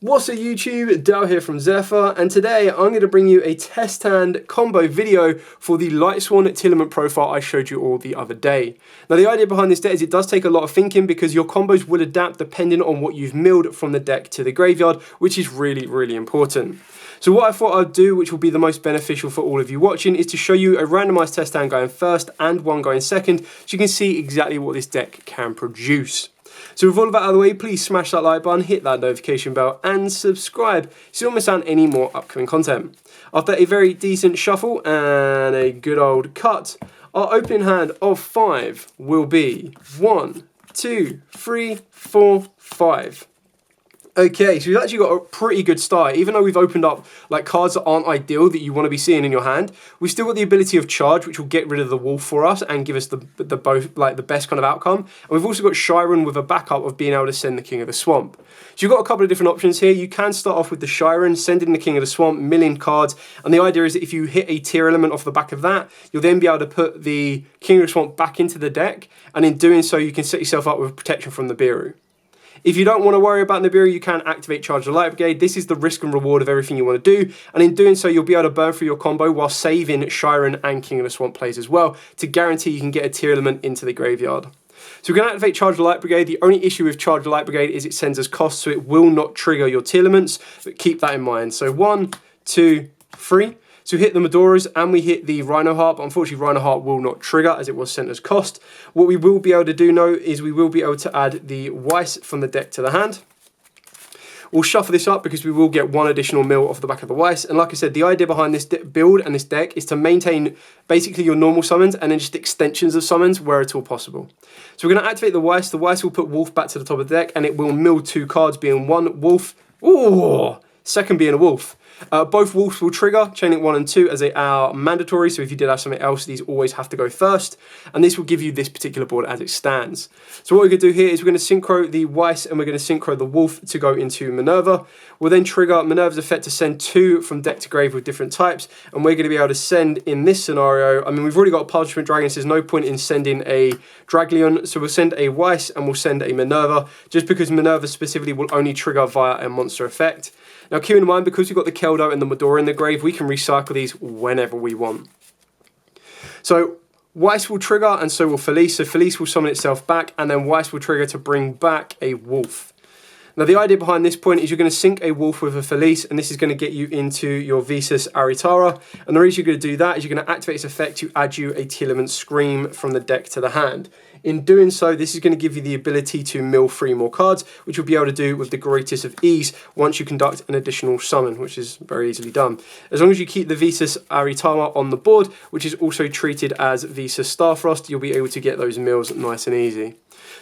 What's up YouTube, Dale here from Zephyr, and today I'm going to bring you a test hand combo video for the Lightsworn Tearlament profile I showed you all the other day. Now the idea behind this deck is it does take a lot of thinking because your combos will adapt depending on what you've milled from the deck to the graveyard, which is really important. So what I thought I'd do, which will be the most beneficial for all of you watching, is to show you a randomized test hand going first and one going second, so you can see exactly what this deck can produce. So with all of that out of the way, please smash that like button, hit that notification bell, and subscribe so you don't miss out on any more upcoming content. After a very decent shuffle and a good old cut, our opening hand of 5 will be 1, 2, 3, 4, 5. Okay, so we've actually got a pretty good start. Even though we've opened up like cards that aren't ideal that you want to be seeing in your hand, we've still got the ability of Charge, which will get rid of the Wolf for us and give us the best kind of outcome. And we've also got Chiron with a backup of being able to send the King of the Swamp. So you've got a couple of different options here. You can start off with the Chiron, sending the King of the Swamp, milling cards, and the idea is that if you hit a tier element off the back of that, you'll then be able to put the King of the Swamp back into the deck, and in doing so, you can set yourself up with protection from the Nibiru. If you don't want to worry about Nibiru, you can activate Charge the Light Brigade. This is the risk and reward of everything you want to do, and in doing so, you'll be able to burn through your combo while saving Chiron and King of the Swamp plays as well to guarantee you can get a tier element into the graveyard. So we're going to activate Charge the Light Brigade. The only issue with Charge the Light Brigade is it sends us cost, so it will not trigger your tier elements, but keep that in mind. So 1, 2, 3. So we hit the Medoras and we hit the Rhino Harp. Unfortunately, Rhino Harp will not trigger as it was sent as cost. What we will be able to do now is we will be able to add the Weiss from the deck to the hand. We'll shuffle this up because we will get one additional mill off the back of the Weiss. And like I said, the idea behind this build and this deck is to maintain basically your normal summons and then just extensions of summons where at all possible. So we're going to activate the Weiss. The Weiss will put Wolf back to the top of the deck and it will mill 2 cards, being one Wolf, second being a Wolf. Both Wolves will trigger, Chain Link 1 and 2 as they are mandatory, so if you did have something else, these always have to go first, and this will give you this particular board as it stands. So what we're going to do here is we're going to synchro the Weiss and we're going to synchro the Wolf to go into Minerva. We'll then trigger Minerva's effect to send 2 from deck to grave with different types, and we're going to be able to send, in this scenario, I mean we've already got a Parchment Dragon, so there's no point in sending a Draglion, so we'll send a Weiss and we'll send a Minerva, just because Minerva specifically will only trigger via a monster effect. Now keep in mind, because we've got the Keldo and the Medora in the grave, we can recycle these whenever we want. So Weiss will trigger and so will Felice. So Felice will summon itself back and then Weiss will trigger to bring back a Wolf. Now the idea behind this point is you're going to sync a Wolf with a Felice and this is going to get you into your Visas Aritara. And the reason you're going to do that is you're going to activate its effect to add you a Tearlament Scream from the deck to the hand. In doing so, this is going to give you the ability to mill 3 more cards, which you'll be able to do with the greatest of ease once you conduct an additional summon, which is very easily done. As long as you keep the Visas Aritama on the board, which is also treated as Visas Starfrost, you'll be able to get those mills nice and easy.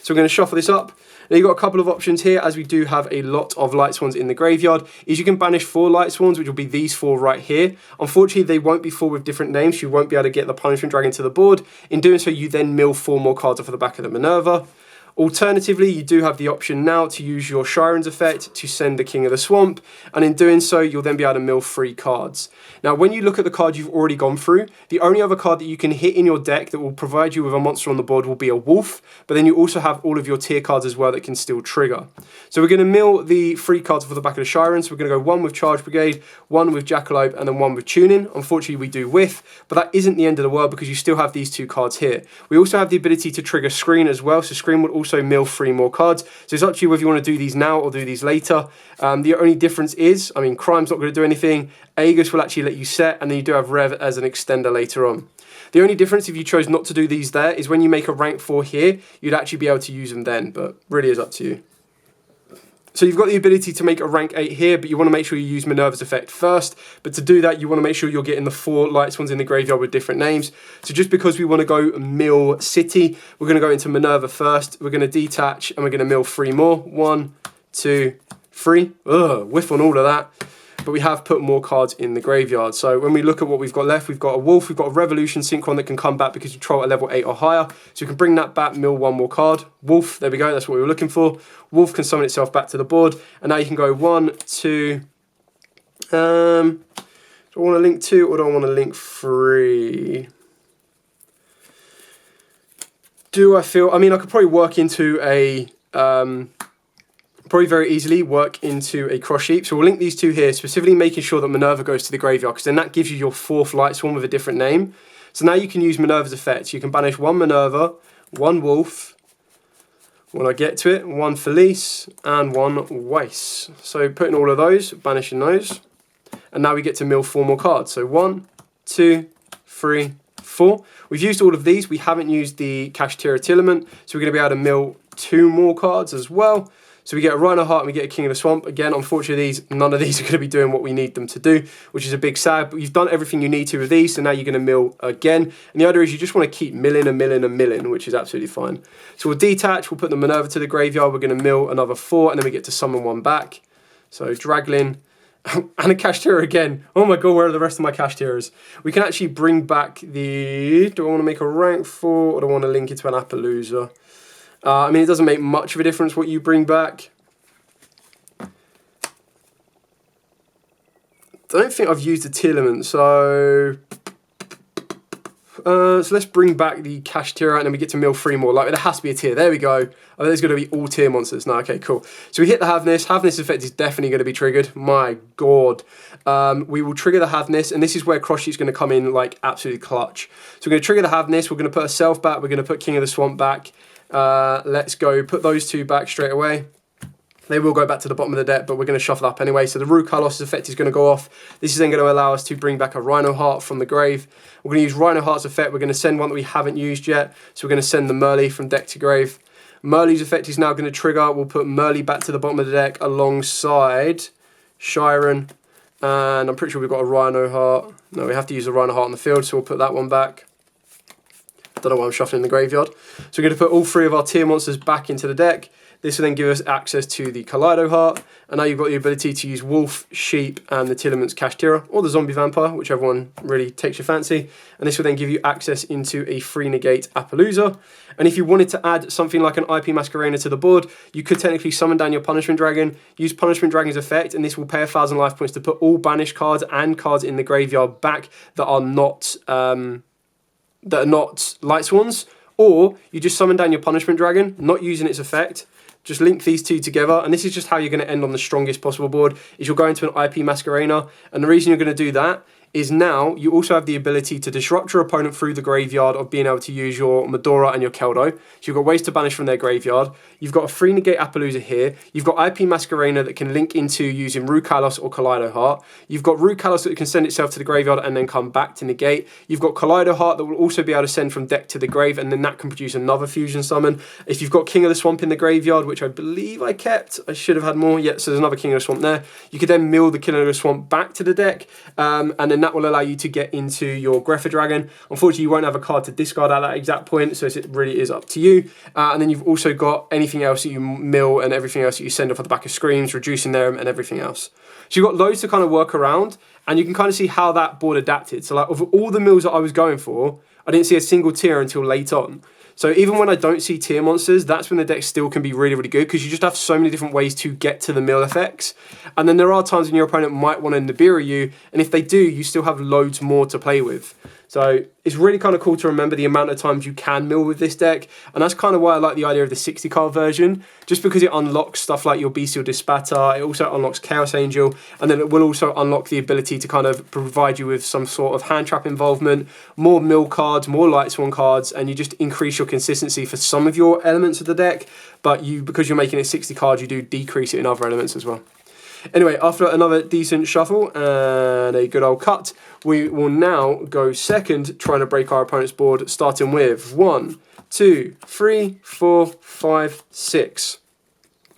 So we're going to shuffle this up. Now you've got a couple of options here, as we do have a lot of Lightsworns in the graveyard, is you can banish 4 Lightsworns, which will be these 4 right here. Unfortunately, they won't be 4 with different names, so you won't be able to get the Punishment Dragon to the board. In doing so, you then mill 4 more cards off of the back of the Minerva. Alternatively, you do have the option now to use your Chiron's effect to send the King of the Swamp, and in doing so, you'll then be able to mill 3 cards. Now, when you look at the cards you've already gone through, the only other card that you can hit in your deck that will provide you with a monster on the board will be a Wolf, but then you also have all of your tier cards as well that can still trigger. So we're going to mill the 3 cards off the back of the Chiron, so we're going to go 1 with Charge Brigade, 1 with Jackalope, and then 1 with Tuning. Unfortunately, we do whiff, but that isn't the end of the world because you still have these 2 cards here. We also have the ability to trigger Screen as well, so Screen would also mill 3 more cards. So it's up to you whether you want to do these now or do these later. The only difference is, I mean, Crime's not going to do anything. Aegis will actually let you set, and then you do have Rev as an extender later on. The only difference if you chose not to do these there is when you make a rank 4 here, you'd actually be able to use them then, but really is up to you. So you've got the ability to make a rank 8 here, but you want to make sure you use Minerva's effect first. But to do that, you want to make sure you're getting the 4 Lightsworns in the graveyard with different names. So just because we want to go mill City, we're going to go into Minerva first. We're going to detach, and we're going to mill 3 more. 1, 2, 3. Whiff on all of that. But we have put more cards in the graveyard. So when we look at what we've got left, we've got a Wolf, we've got a Revolution Synchron that can come back because you control a level 8 or higher. So you can bring that back, mill 1 more card. Wolf, there we go, that's what we were looking for. Wolf can summon itself back to the board. And now you can go 1, 2, do I want to link 2 or do I want to link 3? Do I feel, I mean, I could probably work into a probably very easily work into a cross sheep. So we'll link these two here, specifically making sure that Minerva goes to the graveyard, because then that gives you your 4th Lightsworn with a different name. So now you can use Minerva's effect. You can banish 1 Minerva, 1 Wolf, when I get to it, 1 Felice, and 1 Weiss. So putting all of those, banishing those, and now we get to mill 4 more cards. So 1, 2, 3, 4. We've used all of these. We haven't used the Kashtira Tearlament, so we're going to be able to mill 2 more cards as well. So we get a Rhino Heart and we get a King of the Swamp. Again, unfortunately, none of these are going to be doing what we need them to do, which is a big sad. But you've done everything you need to with these, so now you're going to mill again. And the other is you just want to keep milling and milling and milling, which is absolutely fine. So we'll detach, we'll put the Minerva to the graveyard, we're going to mill another 4, and then we get to summon 1 back. So Draglin, and a Kashtira again. Oh my god, where are the rest of my Kashtiras? We can actually bring back the... Do I want to make a rank 4, or do I want to link it to an Appaloosa? I mean, it doesn't make much of a difference what you bring back. Don't think I've used the Tearlament, so let's bring back the Kashtira, and then we get to mill 3 more. Like, there has to be a tier. There we go. I think there's going to be all tier monsters. No, okay, cool. So we hit the Havness. Havness effect is definitely going to be triggered. My god. We will trigger the Havness, and this is where Cross Sheet's going to come in, like, absolutely clutch. So we're going to trigger the Havness. We're going to put a Self back. We're going to put King of the Swamp back. Let's go put those 2 back straight away. They will go back to the bottom of the deck, but we're going to shuffle up anyway. So the Rukalos effect is going to go off. This is then going to allow us to bring back a Rhino Heart from the grave. We're going to use Rhino Heart's effect. We're going to send one that we haven't used yet. So we're going to send the Merly from deck to grave. Merly's effect is now going to trigger. We'll put Merly back to the bottom of the deck alongside Shiren. And I'm pretty sure we've got a Rhino Heart. No, we have to use a Rhino Heart on the field, so we'll put that one back. Don't know why I'm shuffling in the graveyard. So we're going to put all 3 of our tier monsters back into the deck. This will then give us access to the Kaleido Heart, and now you've got the ability to use Wolf, Sheep, and the Tearlament's Kashtira, or the Zombie Vampire, whichever one really takes your fancy. And this will then give you access into a free negate Appaloosa. And if you wanted to add something like an IP Masquerena to the board, you could technically summon down your Punishment Dragon, use Punishment Dragon's effect, and this will pay 1,000 life points to put all banished cards and cards in the graveyard back that are not Lightsworns. Or you just summon down your Punishment Dragon, not using its effect. Just link these 2 together, and this is just how you're going to end on the strongest possible board, is you'll go into an IP Masquerena, and the reason you're going to do that is now you also have the ability to disrupt your opponent through the graveyard of being able to use your Medora and your Keldo. So you've got ways to banish from their graveyard. You've got a free negate Appaloosa here. You've got IP Masquerena that can link into using Rukalos or Kaleido Heart. You've got Rukalos that can send itself to the graveyard and then come back to negate. You've got Kaleido Heart that will also be able to send from deck to the grave, and then that can produce another fusion summon. If you've got King of the Swamp in the graveyard, which I believe I kept, I should have had more. Yeah, so there's another King of the Swamp there. You could then mill the King of the Swamp back to the deck, and then that will allow you to get into your Grepher Dragon. Unfortunately, you won't have a card to discard at that exact point, so it really is up to you. And then you've also got anything else that you mill and everything else that you send off at the back of Screams, reducing them and everything else. So you've got loads to kind of work around, and you can kind of see how that board adapted. So like, of all the mills that I was going for, I didn't see a single tier until late on. So even when I don't see tier monsters, that's when the deck still can be really, really good, because you just have so many different ways to get to the mill effects. And then there are times when your opponent might want to Nibiru you, and if they do, you still have loads more to play with. So it's really kind of cool to remember the amount of times you can mill with this deck, and that's kind of why I like the idea of the 60 card version, just because it unlocks stuff like your Bestial Dispatter, it also unlocks Chaos Angel, and then it will also unlock the ability to kind of provide you with some sort of hand trap involvement, more mill cards, more Lightsworn cards, and you just increase your consistency for some of your elements of the deck, but because you're making it 60 cards, you do decrease it in other elements as well. Anyway, after another decent shuffle and a good old cut, we will now go second, trying to break our opponent's board, starting with 1, 2, 3, 4, 5, 6.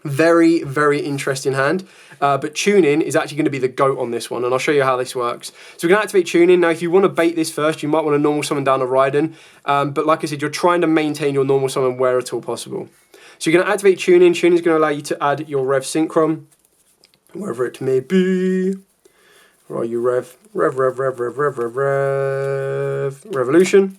Very, very interesting hand. But tuning is actually going to be the GOAT on this one, and I'll show you how this works. So we're going to activate tuning. Now, if you want to bait this first, you might want to normal summon down a Raiden. But like I said, you're trying to maintain your normal summon where at all possible. So you're going to activate tuning. Tuning is going to allow you to add your Rev Synchron, wherever it may be. Where are you, Revolution.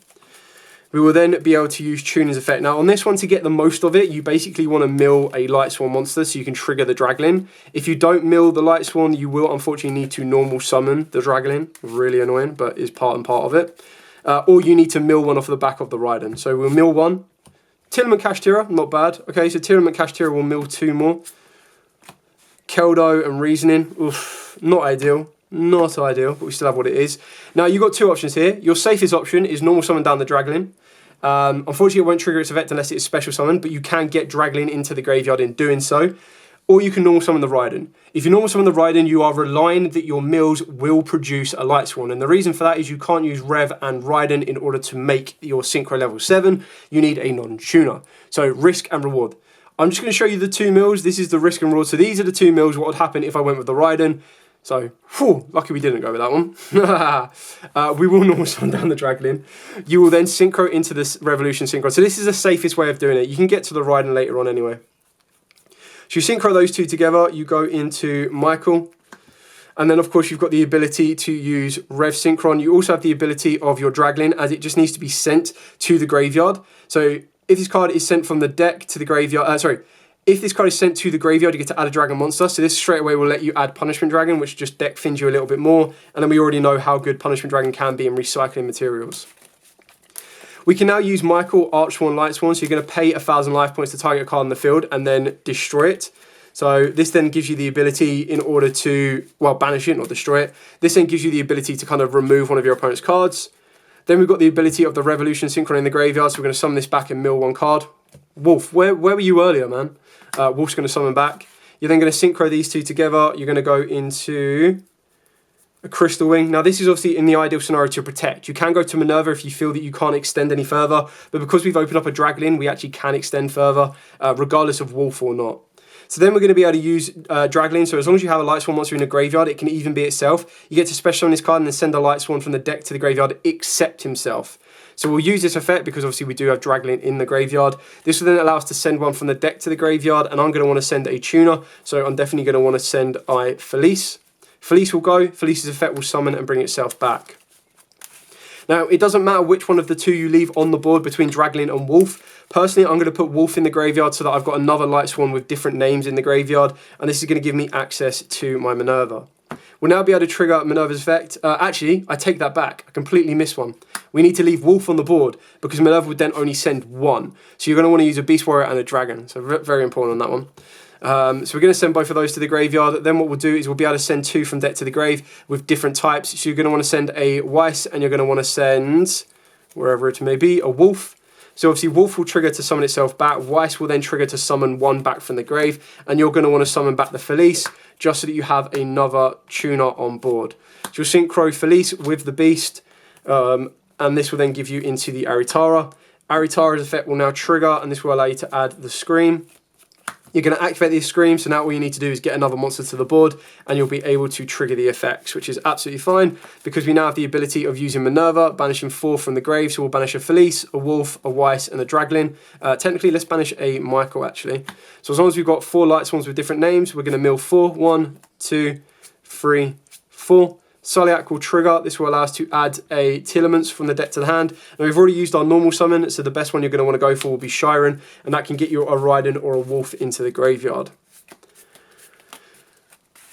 We will then be able to use Tuning's effect. Now, on this one, to get the most of it, you basically want to mill a Lightsworn monster so you can trigger the Draglin. If you don't mill the Lightsworn, you will unfortunately need to normal summon the Draglin. Really annoying, but is part and part of it. Or you need to mill one off the back of the Raiden. So we'll mill one. Tearlament Kashtira, not bad. Okay, so Tearlament Kashtira will mill 2 more. Keldo and Reasoning. Oof, not ideal. Not ideal, but we still have what it is. Now, you've got two options here. Your safest option is normal summon down the Draglin. Unfortunately, it won't trigger its effect unless it's special summon, but you can get Draglin into the graveyard in doing so. Or you can normal summon the Raiden. If you normal summon the Raiden, you are relying that your mills will produce a Lightsworn. And the reason for that is you can't use Rev and Raiden in order to make your Synchro level 7. You need a non-tuner. So risk and reward. I'm just going to show you the 2 mills. This is the risk and reward. So these are the 2 mills. What would happen if I went with the Raiden? So, whew, lucky we didn't go with that one. We will normal summon down the Draglin. You will then Synchro into this Revolution Synchro. So this is the safest way of doing it. You can get to the Raiden later on anyway. So you Synchro those 2 together. You go into Michael. And then, of course, you've got the ability to use Rev Synchron. You also have the ability of your Draglin, as it just needs to be sent to the graveyard. So if this card is sent from the deck to the graveyard, if this card is sent to the graveyard, you get to add a dragon monster. So this straight away will let you add Punishment Dragon, which just deck thins you a little bit more. And then we already know how good Punishment Dragon can be in recycling materials. We can now use Michael, Archsworn, Lightsworn. So you're going to pay 1,000 life points to target a card in the field and then destroy it. So this then gives you the ability in order to, well, banish it, not destroy it. This then gives you the ability to kind of remove one of your opponent's cards. Then we've got the ability of the Revolution Synchron in the graveyard. So we're going to summon this back and mill 1 card. Wolf, where were you earlier, man? Wolf's going to summon back. You're then going to Synchro these 2 together. You're going to go into a Crystal Wing. Now, this is obviously in the ideal scenario to protect. You can go to Minerva if you feel that you can't extend any further. But because we've opened up a Draglin, we actually can extend further, regardless of Wolf or not. So then we're going to be able to use Draglin. So as long as you have a Lightsworn monster in the graveyard, it can even be itself. You get to special summon this card and then send a Lightsworn from the deck to the graveyard, except himself. So we'll use this effect because obviously we do have Draglin in the graveyard. This will then allow us to send one from the deck to the graveyard, and I'm going to want to send a tuner. So I'm definitely going to want to send Felice. Felice will go. Felice's effect will summon and bring itself back. Now, it doesn't matter which one of the 2 you leave on the board between Draglin and Wolf. Personally, I'm going to put Wolf in the graveyard so that I've got another Lightsworn with different names in the graveyard, and this is going to give me access to my Minerva. We'll now be able to trigger Minerva's effect. Actually, I take that back. I completely missed one. We need to leave Wolf on the board because Minerva would then only send 1. So you're going to want to use a Beast Warrior and a Dragon. So very important on that one. So we're going to send both of those to the graveyard. Then what we'll do is we'll be able to send 2 from deck to the grave with different types. So you're going to want to send a Weiss, and you're going to want to send, wherever it may be, a Wolf. So obviously Wolf will trigger to summon itself back. Weiss will then trigger to summon 1 back from the grave. And you're going to want to summon back the Felice just so that you have another tuner on board. So you'll Synchro Felice with the Beast. And this will then give you into the Aritara. Aritara's effect will now trigger, and this will allow you to add the Scream. You're going to activate the Scream, so now all you need to do is get another monster to the board, and you'll be able to trigger the effects, which is absolutely fine, because we now have the ability of using Minerva, banishing 4 from the grave, so we'll banish a Felice, a Wolf, a Weiss, and a Draglin. Technically, let's banish a Michael, actually. So as long as we've got 4 Lightsworns with different names, we're going to mill 4. 1, 2, 3, 4. Soliak will trigger. This will allow us to add a Telements from the deck to the hand. Now we've already used our normal summon, so the best one you're going to want to go for will be Shiren, and that can get you a Raiden or a Wolf into the graveyard.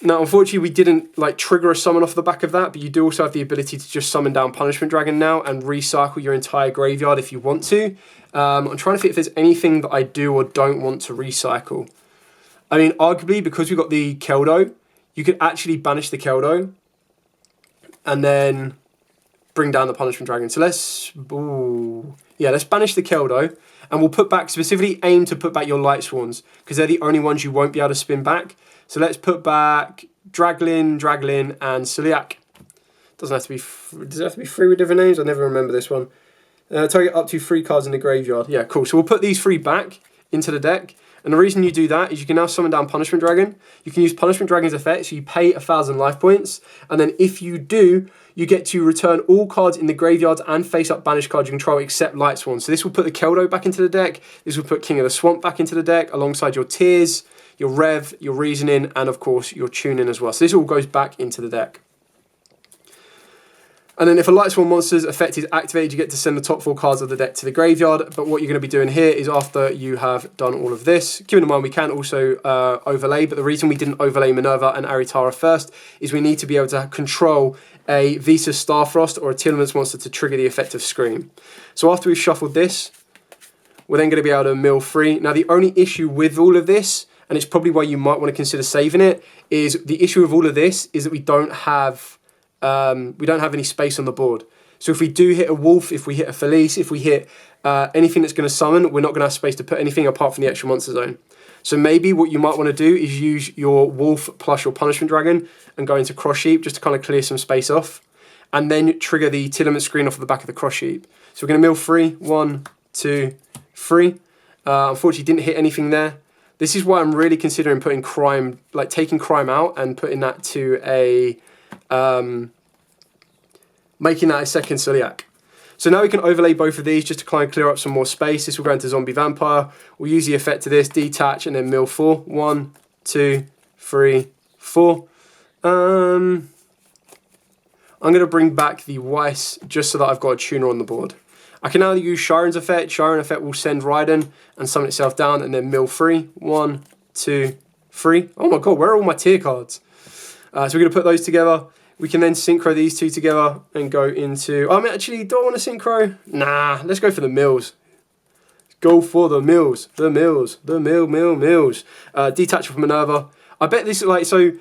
Now, unfortunately, we didn't trigger a summon off the back of that, but you do also have the ability to just summon down Punishment Dragon now and recycle your entire graveyard if you want to. I'm trying to think if there's anything that I do or don't want to recycle. I mean, arguably, because we've got the Keldo, you could actually banish the Keldo and then bring down the Punishment Dragon. So let's banish the Keldo, and we'll put back, specifically aim to put back your Lightsworns, because they're the only ones you won't be able to spin back. So let's put back Draglin, and Soliak. Does it have to be 3 with different names? I never remember this one. Target up to 3 cards in the graveyard. Yeah, cool. So we'll put these 3 back into the deck. And the reason you do that is you can now summon down Punishment Dragon. You can use Punishment Dragon's effect, so you pay 1,000 life points. And then if you do, you get to return all cards in the graveyard and face-up banished cards you control except Lightsworn. So this will put the Keldo back into the deck. This will put King of the Swamp back into the deck alongside your Tears, your Rev, your Reasoning, and of course your Tuning as well. So this all goes back into the deck. And then if a Lightsworn monster's effect is activated, you get to send the top 4 cards of the deck to the graveyard. But what you're going to be doing here is after you have done all of this, keeping in mind we can also overlay, but the reason we didn't overlay Minerva and Aritara first is we need to be able to control a Visa Starfrost or a Telements monster to trigger the effect of Scream. So after we've shuffled this, we're then going to be able to mill 3. Now the only issue with all of this, and it's probably why you might want to consider saving it, is the issue with all of this is that we don't have any space on the board. So if we do hit a wolf, if we hit a Felice, if we hit anything that's going to summon, we're not going to have space to put anything apart from the extra monster zone. So maybe what you might want to do is use your wolf plus your punishment dragon and go into cross sheep just to kind of clear some space off, and then trigger the Tearlet screen off of the back of the cross sheep. So we're going to mill 3, 1, 2, 3. Unfortunately, didn't hit anything there. This is why I'm really considering putting crime, like taking crime out and putting that to a, making that a second Celiac. So now we can overlay both of these just to kind of clear up some more space. This will go into Zombie Vampire. We'll use the effect of this, detach, and then mill 4. 1, 2, 3, 4. I'm going to bring back the Weiss just so that I've got a tuner on the board. I can now use Shiren's effect. Shiren effect will send Raiden and summon itself down, and then mill 3. 1, 2, 3. Oh my god, where are all my tier cards? So we're going to put those together. We can then synchro these two together and go into... actually, do I want to synchro? Nah, let's go for the mills. Go for the mills. The mills. The mills. Detach from Minerva. I bet this is like... So,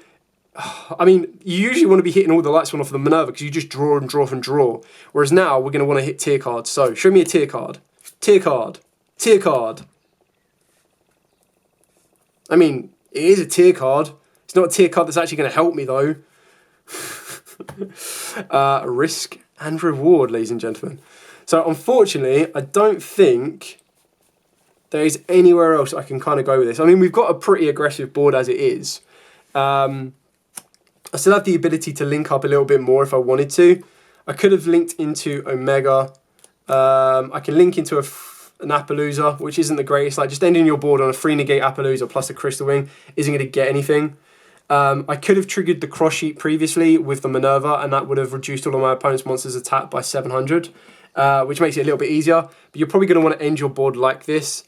I mean, you usually want to be hitting all the lights one off of the Minerva because you just draw and draw and draw. Whereas now, we're going to want to hit tier cards. So, show me a tier card. Tier card. Tier card. I mean, it is a tier card. It's not a tier card that's actually going to help me, though. Risk and reward, ladies and gentlemen. So unfortunately, I don't think there is anywhere else I can kind of go with this. I mean, we've got a pretty aggressive board as it is. I still have the ability to link up a little bit more if I wanted to. I could have linked into Omega. I can link into an Appaloosa, which isn't the greatest. Like, just ending your board on a 3 negate Appaloosa plus a Crystal Wing isn't going to get anything. I could have triggered the cross sheet previously with the Minerva, and that would have reduced all of my opponent's monsters' attack by 700, which makes it a little bit easier. But you're probably going to want to end your board like this.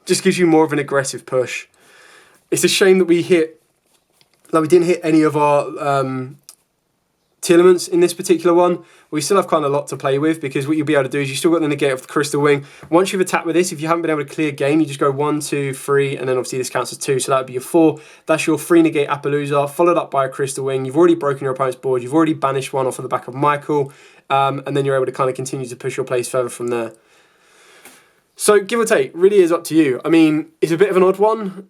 Just gives you more of an aggressive push. It's a shame that we didn't hit any of our Tearlaments in this particular one. We still have kind of a lot to play with, because what you'll be able to do is you still got the negate of the Crystal Wing. Once you've attacked with this, if you haven't been able to clear game, you just go 1, 2, 3, and then obviously this counts as 2, so that would be your 4. That's your 3 negate Appaloosa, followed up by a Crystal Wing. You've already broken your opponent's board, you've already banished one off of the back of Michael, and then you're able to kind of continue to push your plays further from there. So give or take, really is up to you. I mean, it's a bit of an odd one.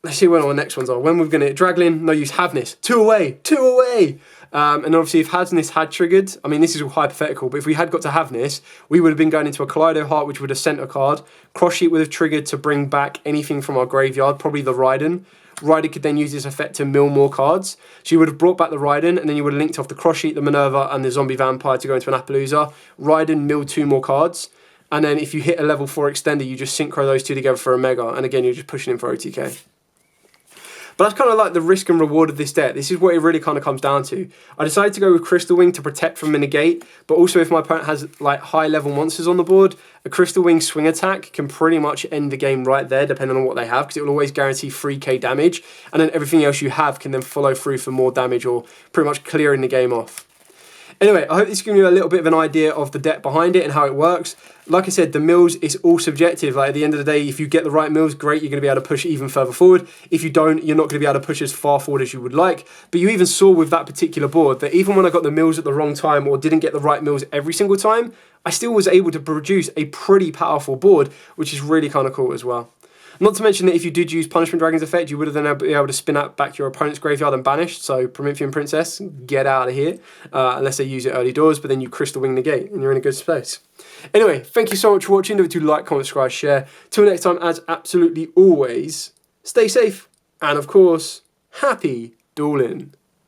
Let's see when our next ones are. When we're going to Draglin, no use Havnis. 2 away, 2 away. And obviously if Havnis had triggered, I mean, this is all hypothetical, but if we had got to Havnis, we would have been going into a Kaleido Heart, which would have sent a card. Cross Sheet would have triggered to bring back anything from our graveyard, probably the Raiden. Raiden could then use this effect to mill more cards. So you would have brought back the Raiden, and then you would have linked off the Cross Sheet, the Minerva, and the Zombie Vampire to go into an Appaloosa. Raiden milled 2 more cards. And then if you hit a level 4 extender, you just synchro those two together for a Mega. And again, you're just pushing in for OTK. But that's kind of like the risk and reward of this deck. This is what it really kind of comes down to. I decided to go with Crystal Wing to protect from a negate, but also if my opponent has like high level monsters on the board, a Crystal Wing swing attack can pretty much end the game right there, depending on what they have, because it will always guarantee 3k damage, and then everything else you have can then follow through for more damage or pretty much clearing the game off. Anyway, I hope this has given you a little bit of an idea of the deck behind it and how it works. Like I said, the mills is all subjective. Like at the end of the day, if you get the right mills, great, you're going to be able to push even further forward. If you don't, you're not going to be able to push as far forward as you would like. But you even saw with that particular board that even when I got the mills at the wrong time or didn't get the right mills every single time, I still was able to produce a pretty powerful board, which is really kind of cool as well. Not to mention that if you did use Punishment Dragon's effect, you would have then been able to spin out back your opponent's graveyard and banished. So Promethean Princess, get out of here. Unless they use it early doors, but then you Crystal Wing negate and you're in a good space. Anyway, thank you so much for watching. Don't forget to like, comment, subscribe, share. Till next time, as absolutely always, stay safe. And of course, happy dueling.